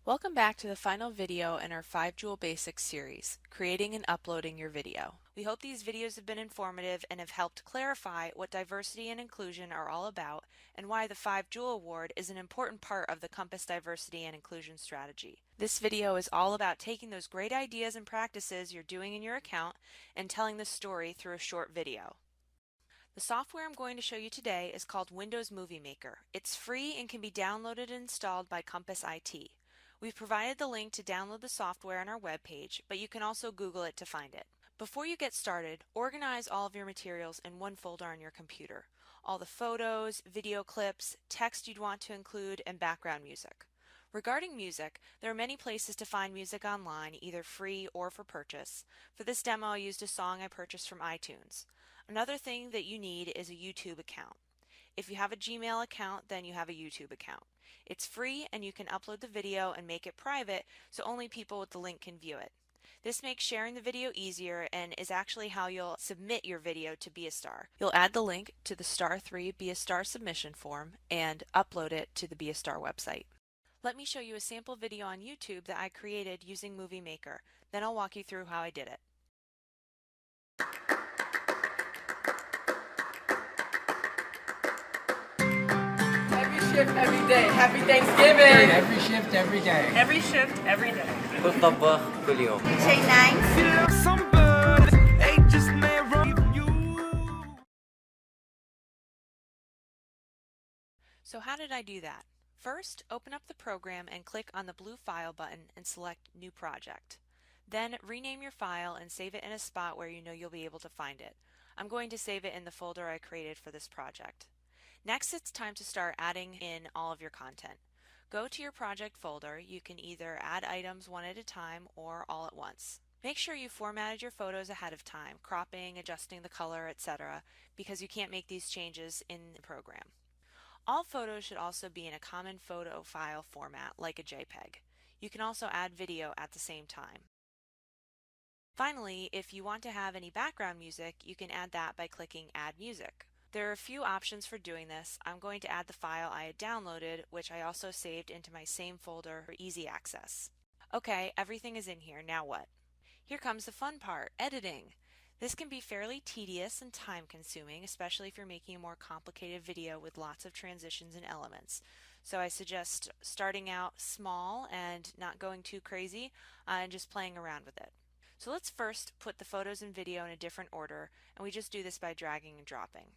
Welcome back to the final video in our 5 Joule Basics series, creating and uploading your video. We hope these videos have been informative and have helped clarify what diversity and inclusion are all about and why the 5 Joule Award is an important part of the Compass diversity and inclusion strategy. This video is all about taking those great ideas and practices you're doing in your account and telling the story through a short video. The software I'm going to show you today is called Windows Movie Maker. It's free and can be downloaded and installed by Compass IT. We've provided the link to download the software on our webpage, but you can also Google it to find it. Before you get started, organize all of your materials in one folder on your computer. All the photos, video clips, text you'd want to include, and background music. Regarding music, there are many places to find music online, either free or for purchase. For this demo, I used a song I purchased from iTunes. Another thing that you need is a YouTube account. If you have a Gmail account, then you have a YouTube account. It's free and you can upload the video and make it private so only people with the link can view it. This makes sharing the video easier and is actually how you'll submit your video to Be a Star. You'll add the link to the Star 3 Be a Star submission form and upload it to the Be a Star website. Let me show you a sample video on YouTube that I created using Movie Maker. Then I'll walk you through how I did it. Shift every day. Happy Thanksgiving. Every shift, every day. Every shift, every day. بالطبخ كل يوم. Say nine. So how did I do that? First, open up the program and click on the blue File button and select New Project. Then rename your file and save it in a spot where you know you'll be able to find it. I'm going to save it in the folder I created for this project. Next, it's time to start adding in all of your content. Go to your project folder. You can either add items one at a time or all at once. Make sure you formatted your photos ahead of time, cropping, adjusting the color, etc., because you can't make these changes in the program. All photos should also be in a common photo file format like a JPEG. You can also add video at the same time. Finally, if you want to have any background music, you can add that by clicking Add Music. There are a few options for doing this. I'm going to add the file I had downloaded, which I also saved into my same folder for easy access. Okay, everything is in here. Now what? Here comes the fun part, editing. This can be fairly tedious and time-consuming, especially if you're making a more complicated video with lots of transitions and elements. So I suggest starting out small and not going too crazy and just playing around with it. So let's first put the photos and video in a different order, and we just do this by dragging and dropping.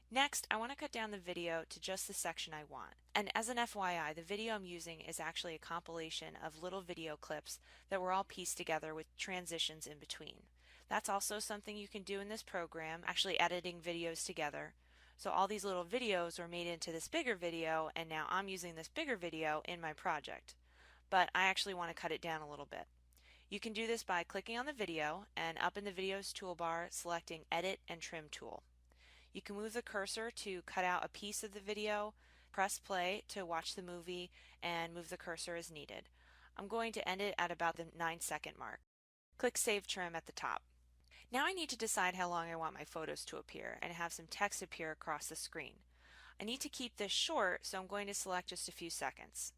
Next, I want to cut down the video to just the section I want. And as an FYI, the video I'm using is actually a compilation of little video clips that were all pieced together with transitions in between. That's also something you can do in this program, actually editing videos together. So all these little videos were made into this bigger video, and now I'm using this bigger video in my project. But I actually want to cut it down a little bit. You can do this by clicking on the video and up in the Videos toolbar selecting Edit and Trim tool. You can move the cursor to cut out a piece of the video, press play to watch the movie, and move the cursor as needed. I'm going to end it at about the 9-second mark. Click Save Trim at the top. Now I need to decide how long I want my photos to appear and have some text appear across the screen. I need to keep this short, so I'm going to select just a few seconds.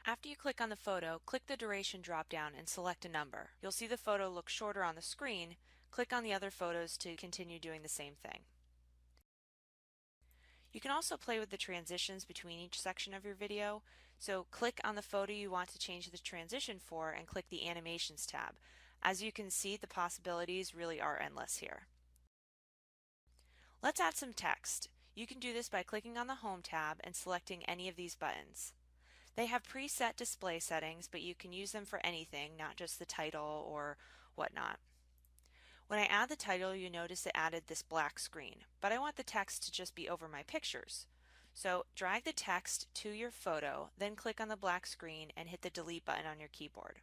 After you click on the photo, click the duration drop-down and select a number. You'll see the photo look shorter on the screen. Click on the other photos to continue doing the same thing. You can also play with the transitions between each section of your video, so click on the photo you want to change the transition for and click the Animations tab. As you can see, the possibilities really are endless here. Let's add some text. You can do this by clicking on the Home tab and selecting any of these buttons. They have preset display settings, but you can use them for anything, not just the title or whatnot. When I add the title, you notice it added this black screen, but I want the text to just be over my pictures. So drag the text to your photo, then click on the black screen and hit the delete button on your keyboard.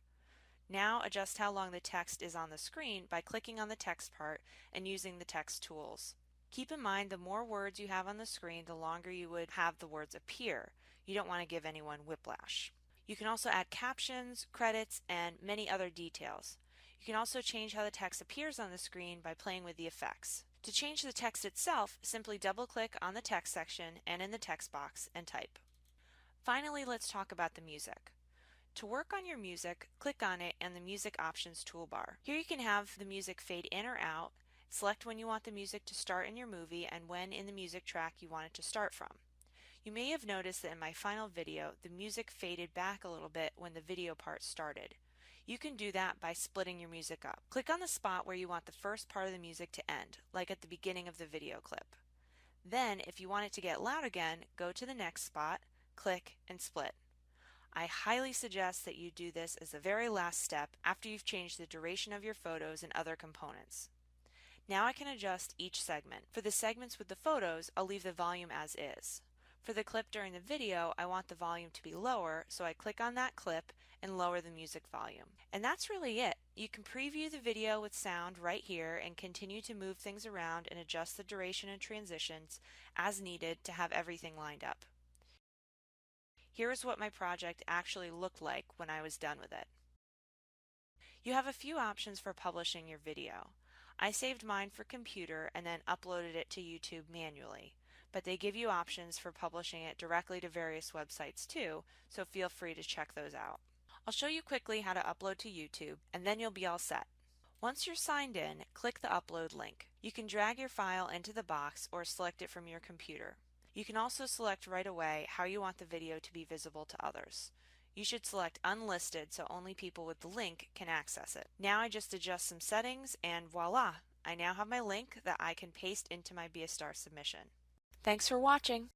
Now adjust how long the text is on the screen by clicking on the text part and using the text tools. Keep in mind the more words you have on the screen, the longer you would have the words appear. You don't want to give anyone whiplash. You can also add captions, credits, and many other details. You can also change how the text appears on the screen by playing with the effects. To change the text itself, simply double-click on the text section and in the text box and type. Finally, let's talk about the music. To work on your music, click on it in the Music Options toolbar. Here you can have the music fade in or out, select when you want the music to start in your movie and when in the music track you want it to start from. You may have noticed that in my final video, the music faded back a little bit when the video part started. You can do that by splitting your music up. Click on the spot where you want the first part of the music to end, like at the beginning of the video clip. Then, if you want it to get loud again, go to the next spot, click, and split. I highly suggest that you do this as the very last step after you've changed the duration of your photos and other components. Now I can adjust each segment. For the segments with the photos, I'll leave the volume as is. For the clip during the video, I want the volume to be lower, so I click on that clip and lower the music volume. And that's really it. You can preview the video with sound right here and continue to move things around and adjust the duration and transitions as needed to have everything lined up. Here is what my project actually looked like when I was done with it. You have a few options for publishing your video. I saved mine for computer and then uploaded it to YouTube manually, but they give you options for publishing it directly to various websites too, so feel free to check those out. I'll show you quickly how to upload to YouTube, and then you'll be all set. Once you're signed in, click the upload link. You can drag your file into the box or select it from your computer. You can also select right away how you want the video to be visible to others. You should select unlisted so only people with the link can access it. Now I just adjust some settings and voila! I now have my link that I can paste into my Be a Star submission. Thanks for watching!